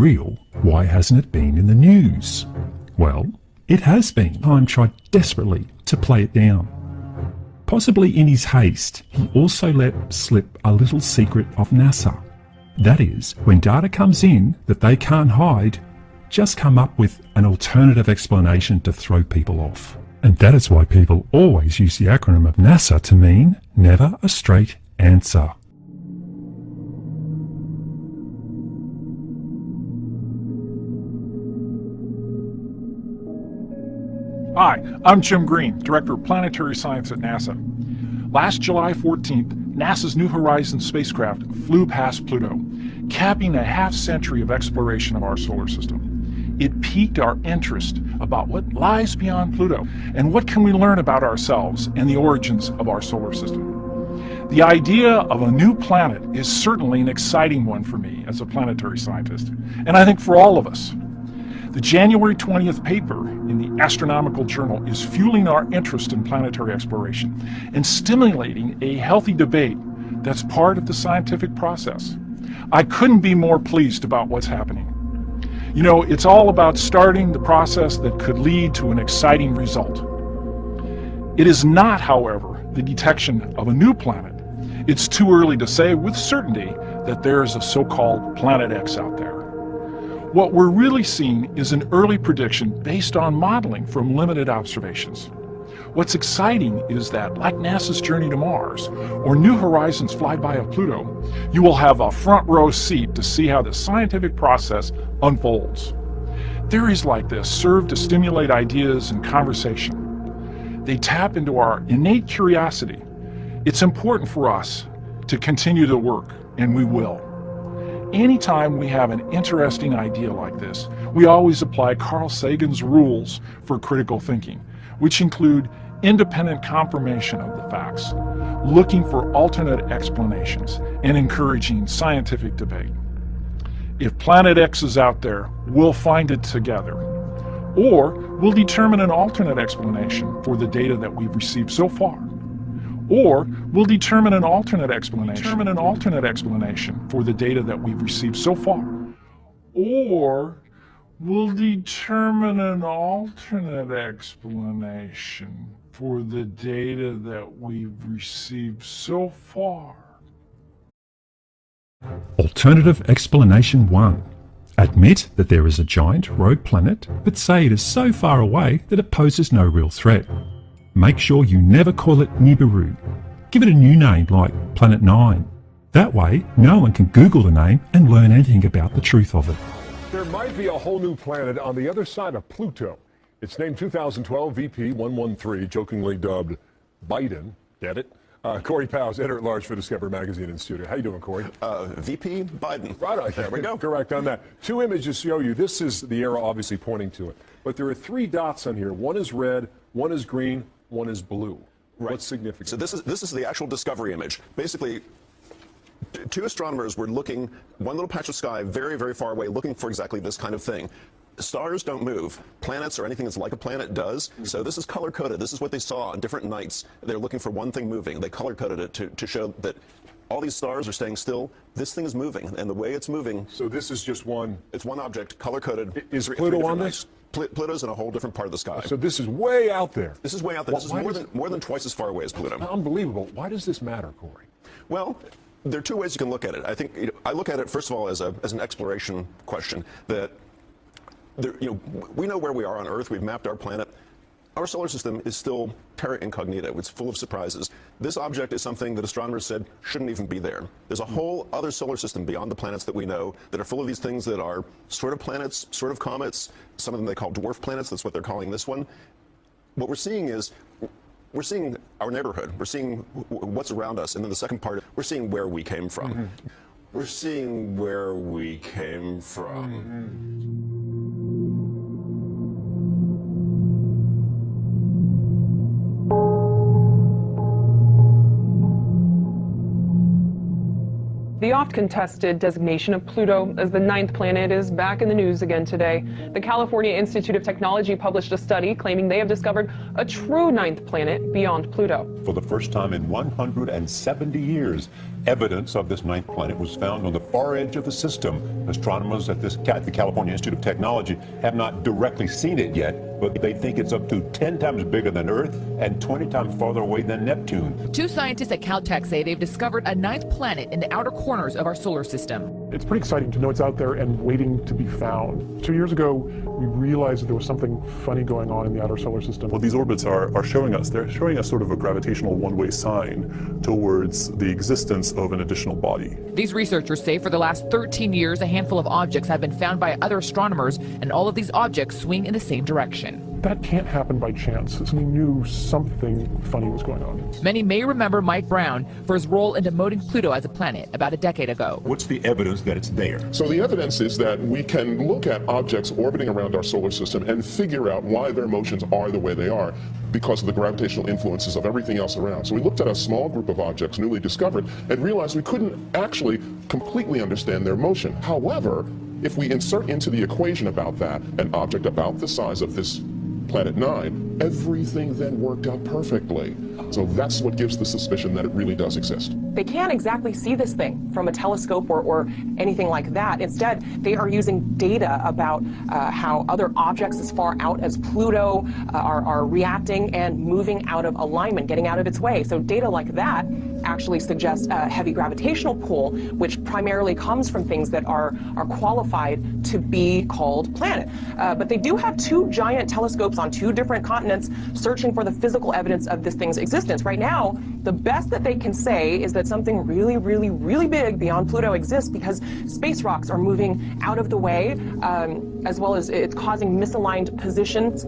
real, why hasn't it been in the news? Well, it has been. Time tried desperately to play it down. Possibly in his haste, he also let slip a little secret of NASA. That is, when data comes in that they can't hide, just come up with an alternative explanation to throw people off. And that is why people always use the acronym of NASA to mean never a straight answer. Hi, I'm Jim Green, Director of Planetary Science at NASA. Last July 14th, NASA's New Horizons spacecraft flew past Pluto, capping a half-century of exploration of our solar system. It piqued our interest about what lies beyond Pluto and what can we learn about ourselves and the origins of our solar system. The idea of a new planet is certainly an exciting one for me as a planetary scientist, and I think for all of us. The January 20th paper in the Astronomical Journal is fueling our interest in planetary exploration and stimulating a healthy debate that's part of the scientific process. I couldn't be more pleased about what's happening. You know, it's all about starting the process that could lead to an exciting result. It is not, however, the detection of a new planet. It's too early to say with certainty that there is a so-called Planet X out there. What we're really seeing is an early prediction based on modeling from limited observations. What's exciting is that, like NASA's journey to Mars or New Horizons flyby of Pluto, you will have a front row seat to see how the scientific process unfolds. Theories like this serve to stimulate ideas and conversation. They tap into our innate curiosity. It's important for us to continue the work, and we will. Anytime we have an interesting idea like this, we always apply Carl Sagan's rules for critical thinking, which include independent confirmation of the facts, looking for alternate explanations, and encouraging scientific debate. If Planet X is out there, we'll find it together. Or we'll determine an alternate explanation for the data that we've received so far. Or we'll determine an alternate explanation for the data that we've received so far. Or we'll determine an alternate explanation for the data that we've received so far. Alternative explanation 1. Admit that there is a giant rogue planet, but say it is so far away that it poses no real threat. Make sure you never call it Nibiru. Give it a new name like Planet 9. That way, no one can Google the name and learn anything about the truth of it. There might be a whole new planet on the other side of Pluto. It's named 2012 VP113, jokingly dubbed Biden. Get it? Corey Powers, editor-at-large for Discover Magazine in studio. How you doing, Corey? VP Biden. Right on. There we go. Correct on that. Two images show you. This is the arrow obviously pointing to it. But there are three dots on here. One is red, one is green, one is blue. Right. What's significant? So this is the actual discovery image. Basically, two astronomers were looking one little patch of sky very, very far away, looking for exactly this kind of thing. Stars don't move. Planets or anything that's like a planet does. So this is color-coded. This is what they saw on different nights. They're looking for one thing moving. They color-coded it to show that all these stars are staying still. This thing is moving, and the way it's moving... So this is just one... It's one object, color-coded. Is Pluto on this? Pluto's in a whole different part of the sky. So this is way out there. This is way out there. This is more than twice as far away as Pluto. Unbelievable. Why does this matter, Corey? Well, there are two ways you can look at it. I think I look at it first of all as an exploration question. That we know where we are on Earth. We've mapped our planet. Our solar system is still terra incognita. It's full of surprises. This object is something that astronomers said shouldn't even be there. There's a whole other solar system beyond the planets that we know that are full of these things that are sort of planets, sort of comets. Some of them they call dwarf planets. That's what they're calling this one. What we're seeing is we're seeing our neighborhood. We're seeing what's around us. And then the second part, we're seeing where we came from. Mm-hmm. We're seeing where we came from. Mm-hmm. The oft-contested designation of Pluto as the 9th planet is back in the news again today. The California Institute of Technology published a study claiming they have discovered a true 9th planet beyond Pluto. For the first time in 170 years, evidence of this 9th planet was found on the far edge of the system. Astronomers at the California Institute of Technology have not directly seen it yet, but they think it's up to 10 times bigger than Earth and 20 times farther away than Neptune. Two scientists at Caltech say they've discovered a 9th planet in the outer corners of our solar system. It's pretty exciting to know it's out there and waiting to be found. 2 years ago, we realized that there was something funny going on in the outer solar system. What these orbits are showing us, they're showing us sort of a gravitational one-way sign towards the existence of an additional body. These researchers say for the last 13 years, a handful of objects have been found by other astronomers, and all of these objects swing in the same direction. That can't happen by chance. We knew something funny was going on. Many may remember Mike Brown for his role in demoting Pluto as a planet about a decade ago. What's the evidence that it's there? So the evidence is that we can look at objects orbiting around our solar system and figure out why their motions are the way they are because of the gravitational influences of everything else around. So we looked at a small group of objects newly discovered and realized we couldn't actually completely understand their motion. However, if we insert into the equation about that an object about the size of this Planet 9, everything then worked out perfectly. So that's what gives the suspicion that it really does exist. They can't exactly see this thing from a telescope or anything like that. Instead, they are using data about how other objects as far out as Pluto are reacting and moving out of alignment, getting out of its way. So data like that actually suggests a heavy gravitational pull, which primarily comes from things that are qualified to be called planet. But they do have two giant telescopes on two different continents searching for the physical evidence of this thing's existence. Right now, the best that they can say is that something really, really, really big beyond Pluto exists because space rocks are moving out of the way, as well as it's causing misaligned positions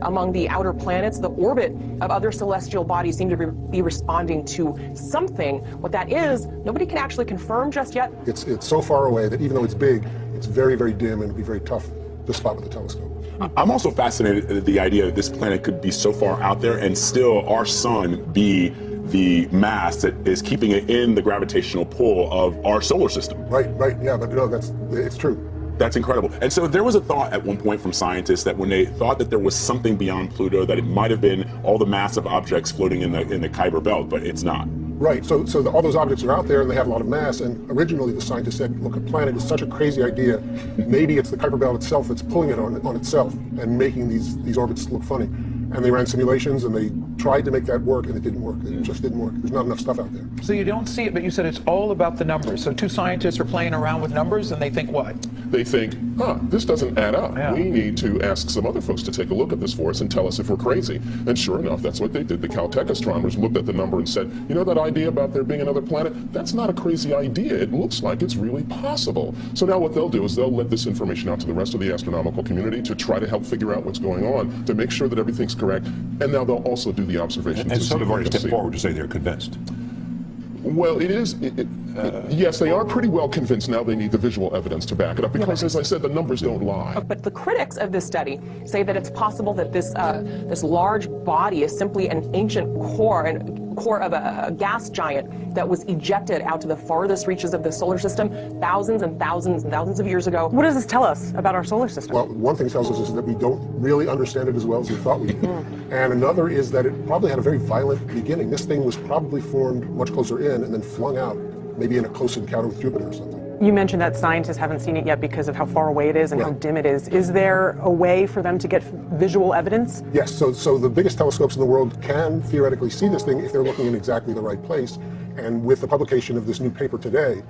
among the outer planets. The orbit of other celestial bodies seem to be responding to something. What that is, nobody can actually confirm just yet. It's so far away that even though it's big, it's very, very dim and it'd be very tough to spot with a telescope. I'm also fascinated at the idea that this planet could be so far out there and still our sun be the mass that is keeping it in the gravitational pull of our solar system. Right, yeah, but no, it's true. That's incredible. And so there was a thought at one point from scientists that when they thought that there was something beyond Pluto, that it might have been all the massive objects floating in the Kuiper Belt, but it's not. Right, so all those objects are out there and they have a lot of mass, and originally the scientists said, look, a planet is such a crazy idea, maybe it's the Kuiper Belt itself that's pulling it on itself and making these orbits look funny. And they ran simulations and they tried to make that work and it didn't work. It just didn't work. There's not enough stuff out there. So you don't see it, but you said it's all about the numbers. So two scientists are playing around with numbers and they think what? They think, this doesn't add up. Yeah. We need to ask some other folks to take a look at this for us and tell us if we're crazy. And sure enough, that's what they did. The Caltech astronomers looked at the number and said, you know that idea about there being another planet? That's not a crazy idea. It looks like it's really possible. So now what they'll do is they'll let this information out to the rest of the astronomical community to try to help figure out what's going on, to make sure that everything's correct. And now they'll also do the observations. And some have already stepped forward to say they're convinced. Well, yes, they are pretty well convinced now. They need the visual evidence to back it up because, as I said, the numbers don't lie. But the critics of this study say that it's possible that this large body is simply an ancient core of a gas giant that was ejected out to the farthest reaches of the solar system thousands and thousands and thousands of years ago. What does this tell us about our solar system? Well, one thing it tells us is that we don't really understand it as well as we thought we did. And another is that it probably had a very violent beginning. This thing was probably formed much closer in and then flung out, maybe in a close encounter with Jupiter or something. You mentioned that scientists haven't seen it yet because of how far away it is and how dim it is. Is there a way for them to get visual evidence? Yes, so the biggest telescopes in the world can theoretically see this thing if they're looking in exactly the right place. And with the publication of this new paper today,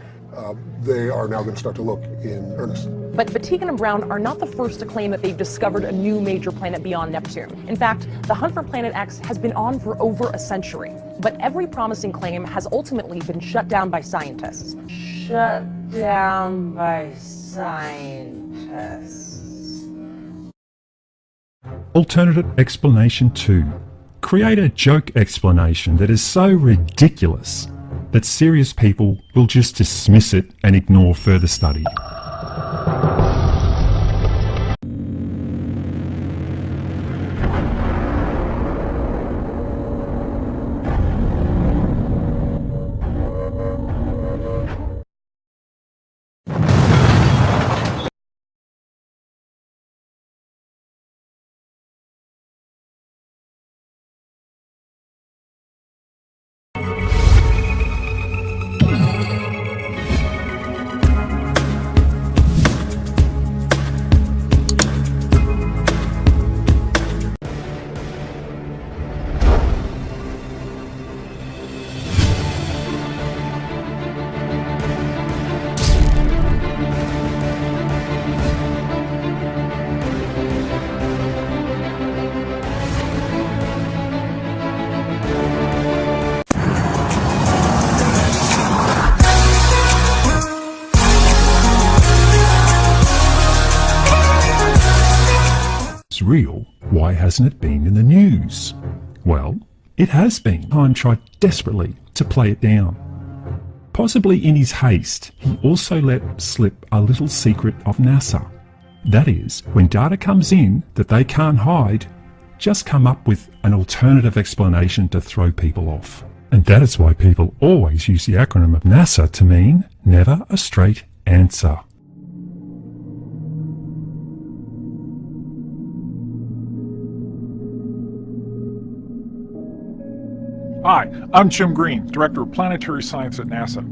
they are now going to start to look in earnest. But Fatigan and Brown are not the first to claim that they've discovered a new major planet beyond Neptune. In fact, the hunt for Planet X has been on for over a century. But every promising claim has ultimately been shut down by scientists. Shut down by scientists. Alternative explanation 2. Create a joke explanation that is so ridiculous that serious people will just dismiss it and ignore further study. real, why hasn't it been in the news? Well, it has been. Time tried desperately to play it down. Possibly in his haste, he also let slip a little secret of NASA. That is, when data comes in that they can't hide, just come up with an alternative explanation to throw people off. And that is why people always use the acronym of NASA to mean never a straight answer. Hi, I'm Jim Green, Director of Planetary Science at NASA.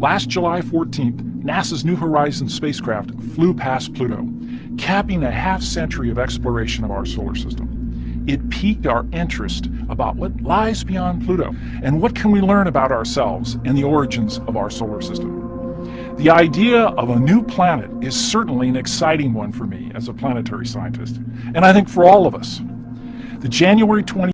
Last July 14th, NASA's New Horizons spacecraft flew past Pluto, capping a half-century of exploration of our solar system. It piqued our interest about what lies beyond Pluto and what can we learn about ourselves and the origins of our solar system. The idea of a new planet is certainly an exciting one for me as a planetary scientist, and I think for all of us. The January 20